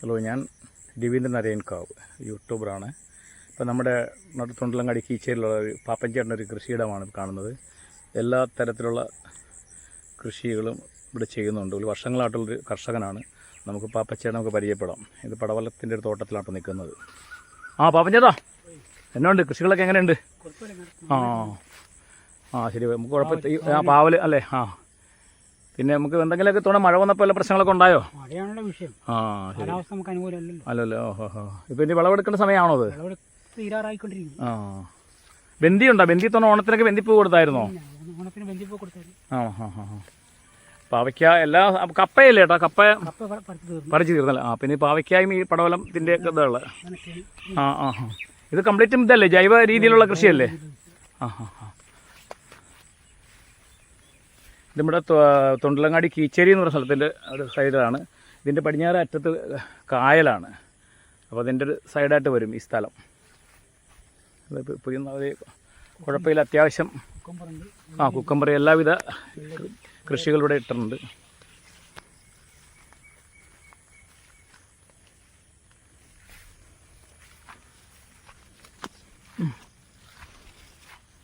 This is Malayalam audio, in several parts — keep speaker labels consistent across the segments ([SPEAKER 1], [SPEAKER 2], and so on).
[SPEAKER 1] ഹലോ, ഞാൻ രവീന്ദ്രൻ അരയൻകാവ്, യൂട്യൂബറാണ്. ഇപ്പോൾ നമ്മുടെ തൊണ്ടിലങ്ങാടി കീച്ചേരിലുള്ള ഒരു പാപ്പഞ്ചേട്ടൻ്റെ ഒരു കൃഷിയിടമാണ് കാണുന്നത്. എല്ലാ തരത്തിലുള്ള കൃഷികളും ഇവിടെ ചെയ്യുന്നുണ്ട്. ഒരു വർഷങ്ങളായിട്ടുള്ളൊരു കർഷകനാണ്. നമുക്ക് പാപ്പച്ചേട്ടൻ നമുക്ക് പരിചയപ്പെടാം. ഇത് പടവലത്തിൻ്റെ ഒരു തോട്ടത്തിലാണ് നിൽക്കുന്നത്. പാപ്പഞ്ചേട്ടാ, എന്നുണ്ട് കൃഷികളൊക്കെ എങ്ങനെയുണ്ട്? ശരി, നമുക്ക് കുഴപ്പമില്ല. പാവൽ അല്ലേ? പിന്നെ നമുക്ക് എന്തെങ്കിലുമൊക്കെ തോന്നുന്നു മഴ വന്നപ്പോൾ എല്ലാ പ്രശ്നങ്ങളൊക്കെ ഉണ്ടായോ?
[SPEAKER 2] മഴയാണല്ലോ വിഷയം.
[SPEAKER 1] ശരി.
[SPEAKER 2] നമുക്ക് അനുകൂലമല്ലല്ലോ.
[SPEAKER 1] അല്ലല്ലോ. ഇപ്പം ഇനി വിളവെടുക്കേണ്ട സമയമാണോ അത്?
[SPEAKER 2] തീരാറായിക്കൊണ്ടിരിക്കുന്നു.
[SPEAKER 1] ബന്ദി ഉണ്ടോ? ബന്ദിത്തോണം ഓണത്തിനൊക്കെ ബന്ദിപ്പൂ കൊടുത്തായിരുന്നോ?
[SPEAKER 2] ഓണത്തിന് ബന്ദിപ്പൂ കൊടുത്തായിരുന്നു.
[SPEAKER 1] പാവയ്ക്ക എല്ലാ കപ്പയല്ലേ ചേട്ടാ? കപ്പ പറിച്ച് തീർന്നല്ലേ? പിന്നെ പാവയ്ക്കായും ഈ പടവലത്തിൻ്റെ ഇതുള്ള ഇത് കംപ്ലീറ്റും ഇതല്ലേ, ജൈവ രീതിയിലുള്ള കൃഷിയല്ലേ? ഇത് നമ്മുടെ തൊണ്ടിലങ്ങാടി കീച്ചേരി എന്ന് പറഞ്ഞ സ്ഥലത്തിൻ്റെ ഒരു സൈഡിലാണ്. ഇതിൻ്റെ പടിഞ്ഞാറ് അറ്റത്ത് കായലാണ്. അപ്പോൾ അതിൻ്റെ ഒരു സൈഡായിട്ട് വരും ഈ സ്ഥലം. പുതിയ കുഴപ്പമില്ല, അത്യാവശ്യം കുക്കമ്പർ എല്ലാവിധ കൃഷികളിവിടെ ഇട്ടിട്ടുണ്ട്.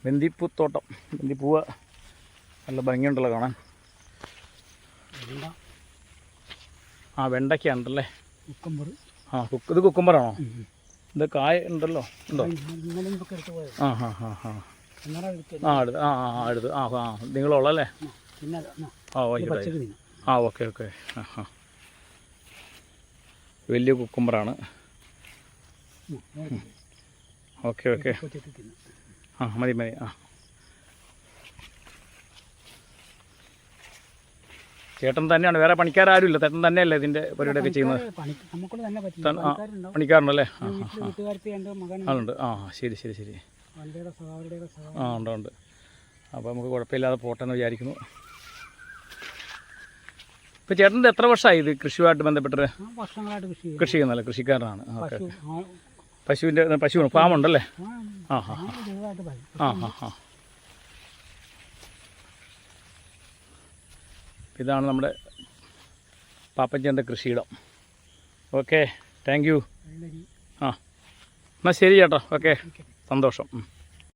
[SPEAKER 1] ബന്ദിപ്പൂത്തോട്ടം, ബന്ദിപ്പൂവ് നല്ല ഭംഗിയുണ്ടല്ലോ കാണാൻ. വെണ്ടയ്ക്കുണ്ടല്ലേ? ഇത് കുക്കുംബറാണോ? ഇത് കായ ഉണ്ടല്ലോ, ഉണ്ടോ? അടുത്ത് നിങ്ങളുള്ളല്ലേ? ഓക്കെ. വലിയ കുക്കുംബറാണ്. ഓക്കെ. മതി. ചേട്ടൻ തന്നെയാണ്, വേറെ പണിക്കാരും ഇല്ല? ചേട്ടൻ തന്നെയല്ലേ ഇതിൻ്റെ പരിപാടിയൊക്കെ ചെയ്യുന്നത്? പണിക്കാരുണ്ടല്ലേ? അതുണ്ട്. ശരി. ഉണ്ട്. അപ്പോൾ നമുക്ക് കുഴപ്പമില്ലാതെ പോട്ടെന്ന് വിചാരിക്കുന്നു. ഇപ്പോൾ ചേട്ടൻ്റെ എത്ര വർഷമായി ഇത് കൃഷിയുമായിട്ട് ബന്ധപ്പെട്ട്? കൃഷി ചെയ്യുന്നല്ലേ? കൃഷിക്കാരനാണ്. ഓക്കെ. പശു ഫാമുണ്ടല്ലേ? ഇതാണ് നമ്മുടെ പാപ്പച്ചൻ്റെ കൃഷിയിടം. Okay, thank you. എന്നാൽ ശരി ചേട്ടാ. ഓക്കെ, സന്തോഷം.